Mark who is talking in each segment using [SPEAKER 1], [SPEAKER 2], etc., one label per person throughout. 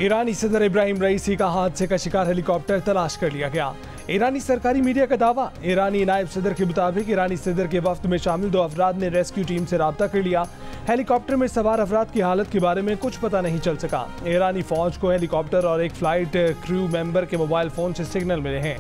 [SPEAKER 1] ईरानी सदर इब्राहिम रईसी का हादसे का शिकार हेलीकॉप्टर तलाश कर लिया गया। ईरानी सरकारी मीडिया का दावा। ईरानी नायब सदर के मुताबिक ईरानी सदर के वफ्द में शामिल 2 अफराद ने रेस्क्यू टीम से राब्ता कर लिया। हेलीकॉप्टर में सवार अफराद की हालत के बारे में कुछ पता नहीं चल सका। ईरानी फौज को हेलीकॉप्टर और एक फ्लाइट क्रू मेंबर के मोबाइल फोन से सिग्नल मिले हैं।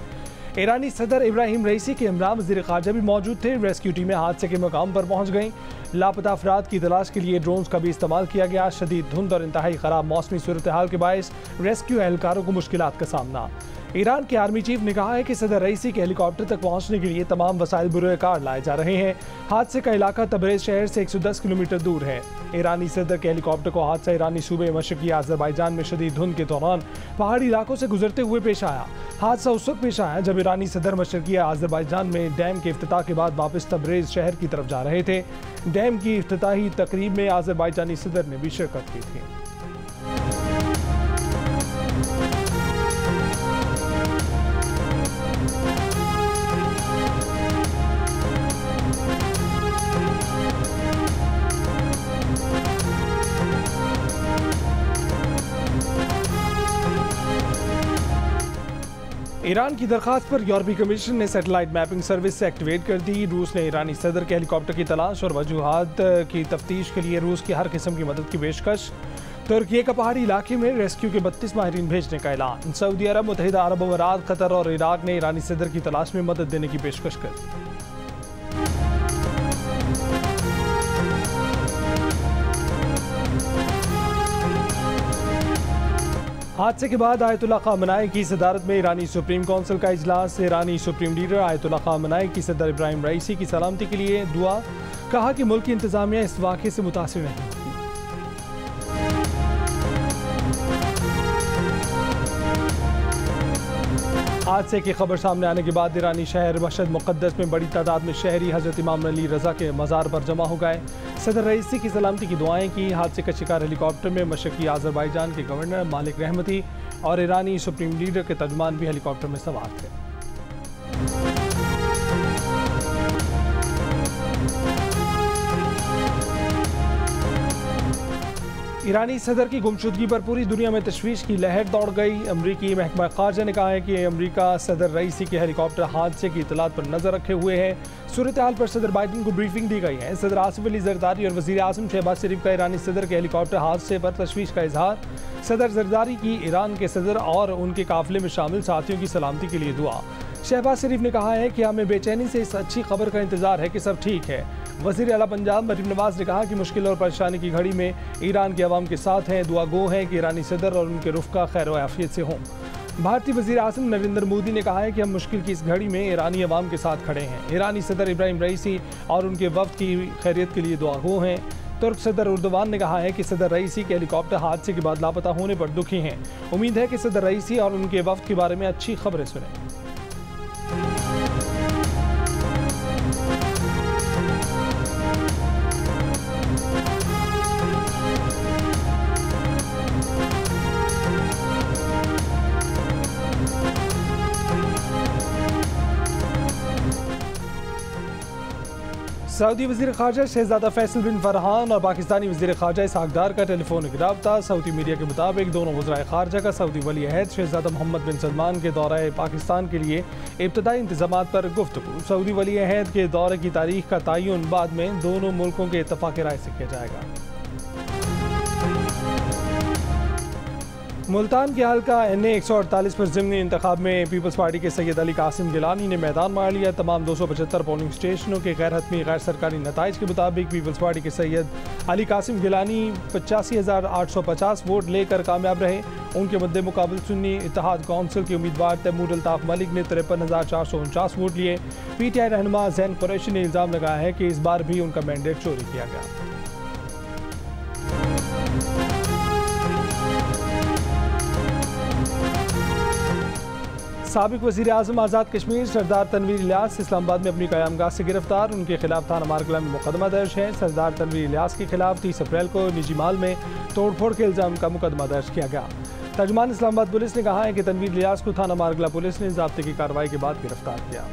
[SPEAKER 1] ईरानी सदर इब्राहिम रईसी के हमरा वज़ीर ख़ारजा भी मौजूद थे। रेस्क्यू टीमें हादसे के मकाम पर पहुंच गईं। लापता अफराद की तलाश के लिए ड्रोन्स का भी इस्तेमाल किया गया। शदीद धुंध और इंतहाई ख़राब मौसमी सूरत हाल के बायस रेस्क्यू एहलकारों को मुश्किलात का सामना। ईरान के आर्मी चीफ ने कहा है कि सदर रईसी के हेलीकॉप्टर तक पहुंचने के लिए तमाम वसाइल बुरोकार लाए जा रहे हैं। हादसे का इलाका तबरेज शहर से 110 किलोमीटर दूर है। ईरानी सदर के हेलीकॉप्टर को हादसा ईरानी सूबे मशरकी आज़रबाईजान में शदीद धुंध के दौरान पहाड़ी इलाकों से गुजरते हुए पेश आया। हादसा उस वक्त पेश आया जब ईरानी सदर मशरकी आज़रबाईजान में डैम के इफ्तिताह के बाद वापस तबरेज शहर की तरफ जा रहे थे। डैम की इफ्तिताही तकरीब में आज़रबाईजानी सदर ने भी शिरकत की थी। ईरान की दरखास्त पर यूरोपीय कमीशन ने सैटेलाइट मैपिंग सर्विस से एक्टिवेट कर दी। रूस ने ईरानी सदर के हेलीकॉप्टर की तलाश और वजूहात की तफ्तीश के लिए रूस की हर किस्म की मदद की पेशकश। तुर्की का पहाड़ी इलाके में रेस्क्यू के 32 माहिरीन भेजने का ऐलान। सऊदी अरब, मुत्तहिदा अरब अमीरात, कतर और इराक ने ईरानी सदर की तलाश में मदद देने की पेशकश कर दी। हादसे के बाद आयतुल्लाह खामनाई की सदारत में ईरानी सुप्रीम काउंसिल का इजलास। ईरानी सुप्रीम लीडर आयतुल्लाह खामनाई की सदर इब्राहिम रईसी की सलामती के लिए दुआ। कहा कि मुल्क की इंतजामिया इस वाक़े से मुतासिर नहीं। हादसे की खबर सामने आने के बाद ईरानी शहर मशहद मुक़द्दस में बड़ी तादाद में शहरी हज़रत इमाम अली रज़ा के मज़ार पर जमा हो गए। सदर रईसी की सलामती की दुआएं की। हादसे का शिकार हेलीकॉप्टर में मशरकी आज़रबाईजान के गवर्नर मालिक रहमती और ईरानी सुप्रीम लीडर के तर्जुमान भी हेलीकॉप्टर में सवार थे। ईरानी सदर की गुमशुदगी पर पूरी दुनिया में तशवीश की लहर दौड़ गई। अमरीकी महकमा ख़ारजा ने कहा है कि अमरीका सदर रईसी के हेलीकॉप्टर हादसे की इतलात पर नजर रखे हुए है। सूरत हाल पर सदर बाइडन को ब्रीफिंग दी गई है। सदर आसिफ अली जरदारी और वज़ीर आज़म शहबाज शरीफ का ईरानी सदर के हेलीकॉप्टर हादसे पर तशवीश का इजहार। सदर जरदारी की ईरान के सदर और उनके काफिले में शामिल साथियों की सलामती के लिए दुआ। शहबाज शरीफ ने कहा है कि हमें बेचैनी से इस अच्छी खबर का इंतजार है कि सब ठीक है। वज़ीर आला पंजाब मरीम नवाज ने कहा कि मुश्किल और परेशानी की घड़ी में ईरान के अवाम के साथ हैं। दुआ गो है कि ईरानी सदर और उनके रुफ़का खैर व आफियत से हों। भारतीय वज़ीर आज़म नरेंद्र मोदी ने कहा है कि हम मुश्किल की इस घड़ी में ईरानी अवाम के साथ खड़े हैं। ईरानी सदर इब्राहिम रईसी और उनके वफ़द की खैरियत के लिए दुआ गो हैं। तुर्क सदर उर्दवान ने कहा है कि सदर रईसी के हेलीकॉप्टर हादसे के बाद लापता होने पर दुखी हैं। उम्मीद है कि सदर रईसी और उनके वफ़द के बारे में अच्छी खबरें सुनें। सऊदी वज़ीर ख़ारजा शहज़ादा फैसल बिन फरहान और पाकिस्तानी वज़ीर ख़ारजा इसहाक़ डार का टेलीफोनिक रब्ता। सऊदी मीडिया के मुताबिक दोनों वज़राए ख़ारजा का सऊदी वली अहद शहज़ादा मोहम्मद बिन सलमान के दौरे पाकिस्तान के लिए इब्तदाई इंतज़ामात पर गुफ्तगू। सऊदी वली अहद के दौरे की तारीख का तयन बाद में दोनों मुल्कों के इत्तफ़ाक़ राय से किया जाएगा। मुल्तान के हल्का NA 148 पर ज़िमनी इंतखाब में पीपल्स पार्टी के सैयद अली कासिम गिलानी ने मैदान मार लिया। तमाम 275 पोलिंग स्टेशनों के गैर हतमी गैर सरकारी नताइज के मुताबिक पीपल्स पार्टी के सैयद अली कासिम गिलानी 85,850 वोट लेकर कामयाब रहे। उनके मद्दे मुकाबल सुन्नी इत्तेहाद कौंसिल के उम्मीदवार तैमूर अल्ताफ़ मलिक ने 53,449 वोट लिए। PTI रहनुमा ज़ैन कुरैशी ने इल्ज़ाम लगाया है कि इस बार भी उनका मैंडेट चोरी किया गया। साबिक वज़ीर आज़म आज़ाद कश्मीर सरदार तनवीर इलियास इस्लामाबाद में अपनी क़यामगाह से गिरफ्तार। उनके खिलाफ थाना मारकला में मुकदमा दर्ज है। सरदार तनवीर इलियास के खिलाफ 30 अप्रैल को निजी माल में तोड़फोड़ के इल्ज़ाम का मुकदमा दर्ज किया गया। तर्जुमान इस्लामाबाद पुलिस ने कहा है कि तनवीर इलियास को थाना मारकला पुलिस ने ज़ाब्ते की कार्रवाई के बाद गिरफ्तार किया।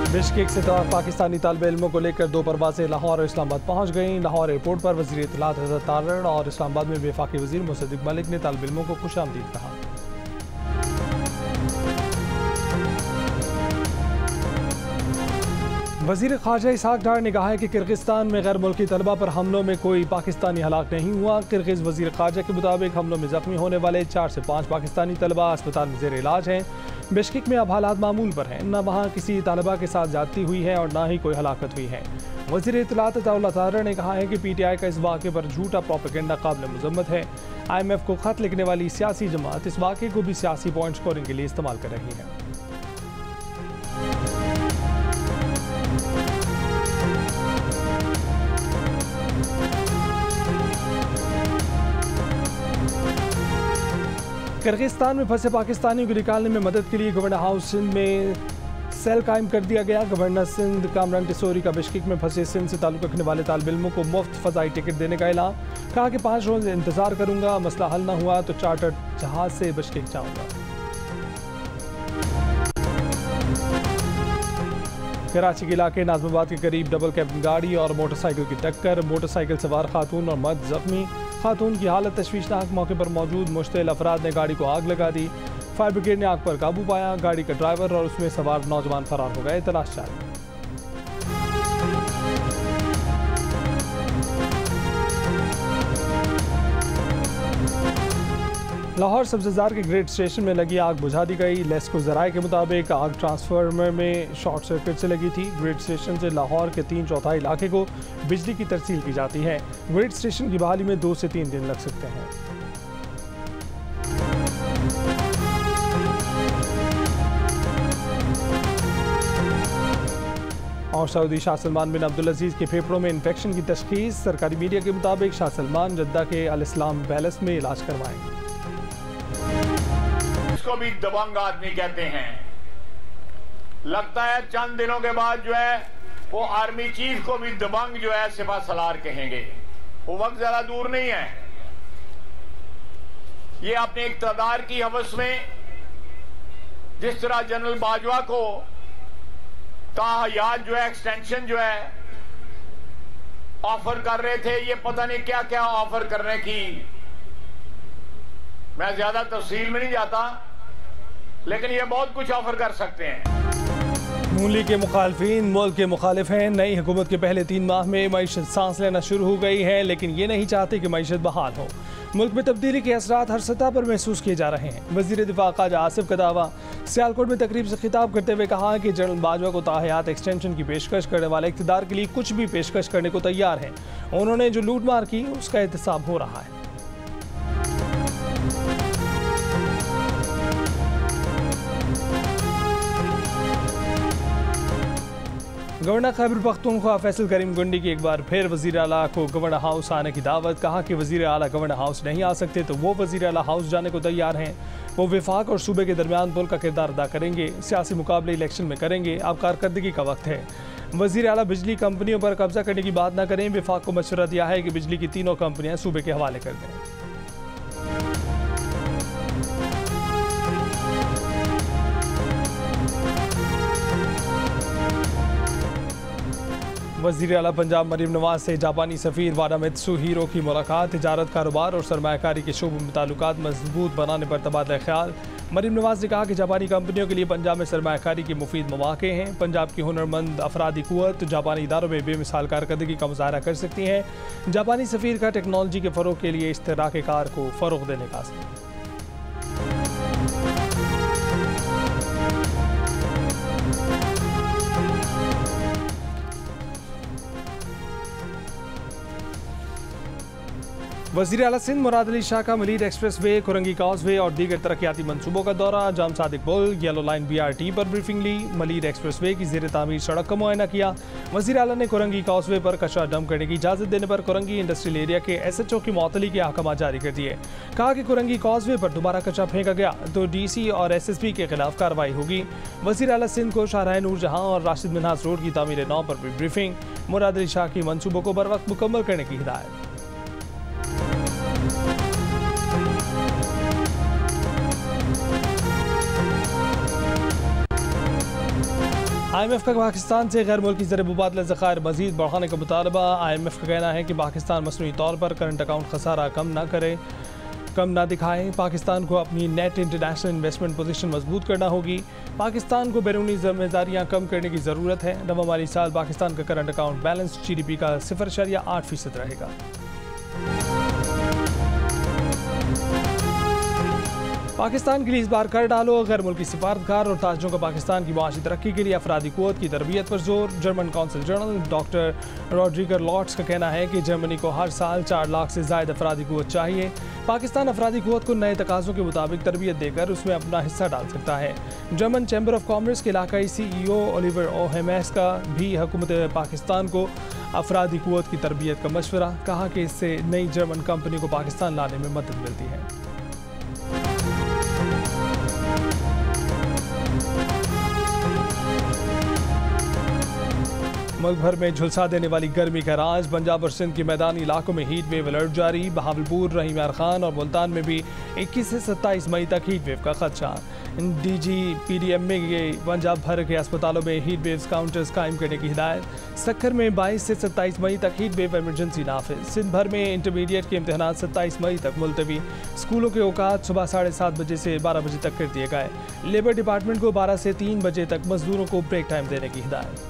[SPEAKER 1] बिश्केक से पाकिस्तानी तालिब इल्मों को लेकर 2 परवाज़ें लाहौर और इस्लामाबाद पहुंच गईं। लाहौर एयरपोर्ट पर वज़ीर इत्तलात हज़रत तारड़ और इस्लामाबाद में वफाकी वज़ीर मुसद्दिक मलिक ने तालिब इल्मों को खुशामदीद कहा। वज़ीर ख़ारजा इसहाक़ डार ने कहा है कि किर्गिस्तान में गैर मुल्की तलबा पर हमलों में कोई पाकिस्तानी हलाक नहीं हुआ। किर्गिज़ वज़ीर ख़ारजा के मुताबिक हमलों में ज़ख्मी होने वाले 4 से 5 पाकिस्तानी तलबा अस्पताल में ज़ेर इलाज हैं। बिश्केक में अब हालात मामूल पर हैं, न वहाँ किसी तालिबा के साथ ज्यादती हुई है और न ही कोई हलाकत हुई है। वज़ीर इत्तलात हज़रत तारड़ ने कहा है कि PTI का इस वाक़े पर झूठा प्रोपेगेंडा काबिल मज़म्मत है। IMF को ख़त लिखने वाली सियासी जमात इस वाक़े को भी सियासी पॉइंट स्कोरिंग के लिए इस्तेमाल कर रही है। किर्गिस्तान में फंसे पाकिस्तानियों को निकालने में मदद के लिए गवर्नर हाउस सिंध में सेल कायम कर दिया गया। गवर्नर सिंध कामरान टिसोरी का बिश्केक में फंसे सिंध से ताल्लुक़ रखने वाले तालिब इल्मों को मुफ्त फ़ज़ाई टिकट देने का ऐलान। कहा कि 5 रोज़ इंतज़ार करूँगा, मसला हल न हुआ तो चार्टर्ड जहाज़ से बिश्केक जाऊँगा। कराची के इलाके नाज़माबाद के करीब डबल कैबिन गाड़ी और मोटरसाइकिल की टक्कर, मोटरसाइकिल सवार खातून और मर्द जख्मी। खातून की हालत तशवीशनाक, मौके पर मौजूद मुश्तिल अफराद ने गाड़ी को आग लगा दी। फायर ब्रिगेड ने आग पर काबू पाया। गाड़ी का ड्राइवर और उसमें सवार नौजवान फरार हो गए। तलाश जारी। लाहौर सब्ज़ार के ग्रेड स्टेशन में लगी आग बुझा दी गई। लेस्को ज़राए के मुताबिक आग ट्रांसफार्मर में शॉर्ट सर्किट से लगी थी। ग्रेड स्टेशन से लाहौर के 3/4 इलाके को बिजली की तरसील की जाती है। ग्रेड स्टेशन की बहाली में 2 से 3 दिन लग सकते हैं। और सऊदी शाह सलमान बिन अब्दुल अजीज के फेफड़ों में इन्फेक्शन की तशखीस। सरकारी मीडिया के मुताबिक शाह सलमान जद्दा के अल इस्लाम पैलेस में इलाज करवाएंगे।
[SPEAKER 2] इसको भी दबंग आदमी कहते हैं। लगता है चंद दिनों के बाद जो है वो आर्मी चीफ को भी दबंग जो है सिपा सलार कहेंगे। वो वक्त जरा दूर नहीं है। ये अपने इक़्तिदार की हवस में जिस तरह जनरल बाजवा को ताहयात जो है एक्सटेंशन जो है ऑफर कर रहे थे, ये पता नहीं क्या क्या ऑफर करने की, मैं ज्यादा तफसील में नहीं जाता, लेकिन ये बहुत कुछ ऑफर कर सकते हैं।
[SPEAKER 1] नून लीग के मुखालफिन मुल्क के मुखालिफ हैं। नई हुकूमत के पहले 3 माह में मईशत सांस लेना शुरू हो गई है, लेकिन ये नहीं चाहते कि मईशत बहाल हो। मुल्क में तब्दीली के असरात हर सतह पर महसूस किए जा रहे हैं। वज़ीर दिफा ख्वाजा आसिफ का दावा। सियालकोट में तकरीब से खिताब करते हुए कहा कि जनरल बाजवा को ताहयात एक्सटेंशन की पेशकश करने वाले इक़्तिदार के लिए कुछ भी पेशकश करने को तैयार हैं। उन्होंने जो लूट मार की उसका एहतसाब हो रहा है। गवर्नर खैबर पख्तूनख्वा फैसल करीम गुंडी की एक बार फिर वज़ीर आला को गवर्नर हाउस आने की दावत। कहा कि वज़ीर आला गवर्नर हाउस नहीं आ सकते तो वो वज़ीर आला हाउस जाने को तैयार हैं। वो वफाक और सूबे के दरमियान पुल का किरदार अदा करेंगे। सियासी मुकाबले इलेक्शन में करेंगे। अब कारकर्दगी का वक्त है। वज़ीर आला बिजली कंपनियों पर कब्जा करने की बात न करें। वफाक को मशवरा दिया है कि बिजली की 3 कंपनियां सूबे के हवाले कर दें। वज़ीर आला पंजाब मरीम नवाज से जापानी सफ़ीर वाडामित्सुहिरो की मुलाकात। तिजारत, कारोबार और सरमायाकारी के शोबों में ताल्लुकात मजबूत बनाने पर तबादला ख्याल। मरीम नवाज ने कहा कि जापानी कंपनियों के लिए पंजाब में सरमायाकारी के मुफीद मौक़े हैं। पंजाब की हुनरमंद अफरादी क़ुव्वत जापानी इदारों में बेमिसाल कारकर्दगी का मुज़ाहरा कर सकती हैं। जापानी सफ़ीर का टेक्नोलॉजी के फ़रोग़ के लिए इश्तराक कार को फ़रोग़ देने का अज़्म। वज़ीर आला सिंध मुराद अली शाह का Malir express way, Korangi causeway और दीगर तरक्याती मनसूबों का दौरा। जाम सादिक पुल, येलो लाइन BRT पर ब्रीफिंग ली। मलीर एक्सप्रेस वे की ज़ेर तामीर सड़क का मुआयना किया। वज़ीर आला ने कुरंगी कॉजवे पर कचरा डंप करने की इजाज़त देने पर कुरंगी इंडस्ट्रियल एरिया के SHO की मुअत्तली के अहकाम जारी कर दिए। कहा कि कुरंगी कॉजवे पर दोबारा कचरा फेंका गया तो DC और SSP के खिलाफ कार्रवाई होगी। वज़ीर आला सिंध को शाहराह नूरजहां और राशिद मिन्हाज रोड की तामीर 9 पर भी ब्रीफिंग। मुराद अली शाह की मनसूबों को बर वक्त मुकम्मल करने की हिदायत। IMF का पाकिस्तान से गैर मुल्की ज़र मुबादला ज़खायर मज़ीद बढ़ाने का मुतालबा। IMF का कहना है कि पाकिस्तान मसनूई तौर पर करंट अकाउंट खसारा कम ना दिखाए। पाकिस्तान को अपनी नेट इंटरनेशनल इन्वेस्टमेंट पोजीशन मजबूत करना होगी। पाकिस्तान को बैरूनी जिम्मेदारियां कम करने की ज़रूरत है। नवा माली साल पाकिस्तान का करंट अकाउंट बैलेंस GDP का 0.8% रहेगा। पाकिस्तान के लिए इस बार कर डालो। गैर मुल्की सिफारतकार और ताजरों का पाकिस्तान की माशी तरक्की के लिए अफरादी क़ुव्वत की तरबियत पर जोर। German consul general doctor Rudiger Lotz का कहना है कि जर्मनी को हर साल 4 लाख से ज़ायद अफरादी क़ुव्वत चाहिए। पाकिस्तान अफरादी क़ुव्वत को नए तकाज़ों के मुताबिक तरबियत देकर उसमें अपना हिस्सा डाल सकता है। जर्मन चैम्बर ऑफ कॉमर्स के इलाकाई CEO ओलिवर ओहेमेस का भी हुकूमत पाकिस्तान को अफरादी क़ुव्वत की तरबियत का मशवरा। कहा कि इससे नई जर्मन कंपनी को पाकिस्तान लाने में मदद मिलती है। मुल्क भर में झुलसा देने वाली गर्मी का राज। पंजाब और सिंध के मैदानी इलाकों में हीट वेव अलर्ट जारी। बहावलपुर, रहीम यार खान और मुल्तान में भी 21 से 27 मई तक हीट वेव का खदशा। DGPDMA के पंजाब भर के अस्पतालों में हीट वेव काउंटर्स कायम करने की हिदायत। सक्खर में 22 से 27 मई तक हीट वेव इमरजेंसी नाफिज। सिंध भर में इंटरमीडिएट के इम्तहान 27 मई तक मुलतवी। स्कूलों के औकात सुबह 7:30 बजे से 12 बजे तक कर दिए गए। लेबर डिपार्टमेंट को 12 से 3 बजे तक मजदूरों को ब्रेक टाइम देने की हिदायत।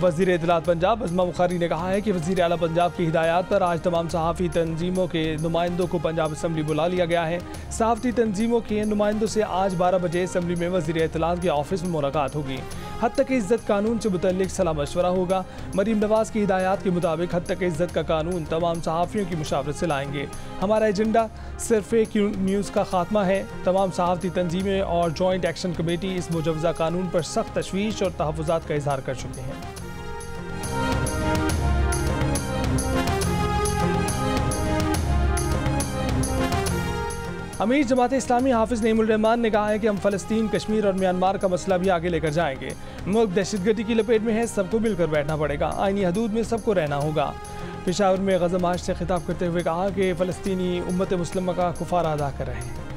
[SPEAKER 1] वज़ीर इत्तलात पंजाब अज़मा बुखारी ने कहा है कि वज़ीर आला पंजाब की हिदायत पर आज तमाम सहाफ़ी तंजीमों के नुमाइंदों को पंजाब असम्बली बुला लिया गया है। सहाफ़ती तंजीमों के नुमाइंदों से आज 12 बजे असम्बली में वज़ीर इत्तलात के ऑफिस में मुलाकात होगी। हद तक इज़्ज़त कानून से मुतल्लिक़ सलाह मशवरा होगा। मरीम नवाज़ की हिदायत के मुताबिक हद तक इज़्ज़त का कानून तमाम सहाफ़ियों की मुशावरत से लाएंगे। हमारा एजेंडा सिर्फ फेक न्यूज़ का खात्मा है। तमाम सहाफ़ती तंजीमें और जॉइंट एक्शन कमेटी इस मुजवज़ा कानून पर सख्त तशवीश और तहफ़्फ़ुज़ात का इज़हार कर चुके हैं। अमीर जमात इस्लामी हाफिज़ नईमुर रहमान ने कहा है कि हम फ़लस्तीन, कश्मीर और म्यांमार का मसला भी आगे लेकर जाएंगे। मुल्क दहशतगर्दी की लपेट में है, सबको मिलकर बैठना पड़ेगा। आईनी हदूद में सबको रहना होगा। पेशावर में गज़ा मार्च से खिताब करते हुए कहा कि फ़लस्तीनी उम्मत मुस्लिमा का कुफारा अदा कर रहे हैं।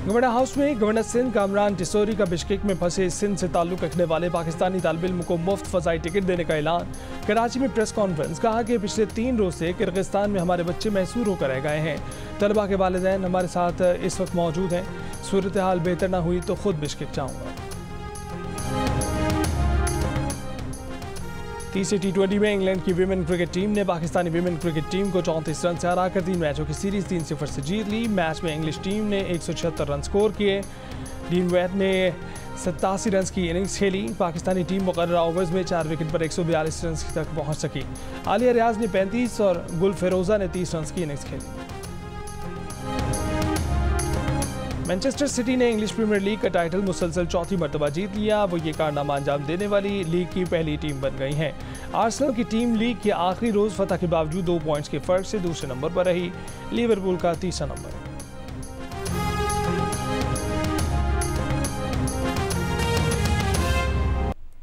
[SPEAKER 1] गवर्नर हाउस में गवर्नर सिंध कामरान टिसोरी का बिश्केक में फंसे सिंध से ताल्लुक़ रखने वाले पाकिस्तानी तालिब इल्म को मुफ्त फ़ज़ाई टिकट देने का ऐलान। कराची में प्रेस कॉन्फ्रेंस। कहा कि पिछले 3 रोज़ से किर्गिस्तान में हमारे बच्चे महसूर होकर रह गए हैं। तलबा के वालिदैन हमारे साथ इस वक्त मौजूद हैं। सूरत हाल बेहतर ना हुई तो खुद बिश्केक जाऊँगा। तीसरे T20 में इंग्लैंड की विमेन क्रिकेट टीम ने पाकिस्तानी विमेन क्रिकेट टीम को 34 रन से हराकर 3 मैचों की सीरीज 3-0 से जीत ली। मैच में इंग्लिश टीम ने 176 रन स्कोर किए। डीन वेट ने 87 रन की इनिंग्स खेली। पाकिस्तानी टीम मुकर्ररा ओवर्स में 4 विकेट पर 142 रन तक पहुंच सकी। आलिया रियाज ने 35 और गुल फेरोजा ने 30 रन की इनिंग्स खेली। मैनचेस्टर सिटी ने इंग्लिश प्रीमियर लीग का टाइटल मुसलसल 4थी मरतबा जीत लिया। वो ये कारनामा अंजाम देने वाली लीग की पहली टीम बन गई हैं। आर्सेनल की टीम लीग के आखिरी रोज फतह के बावजूद 2 पॉइंट्स के फर्क से दूसरे नंबर पर रही। लिवरपूल का तीसरा नंबर।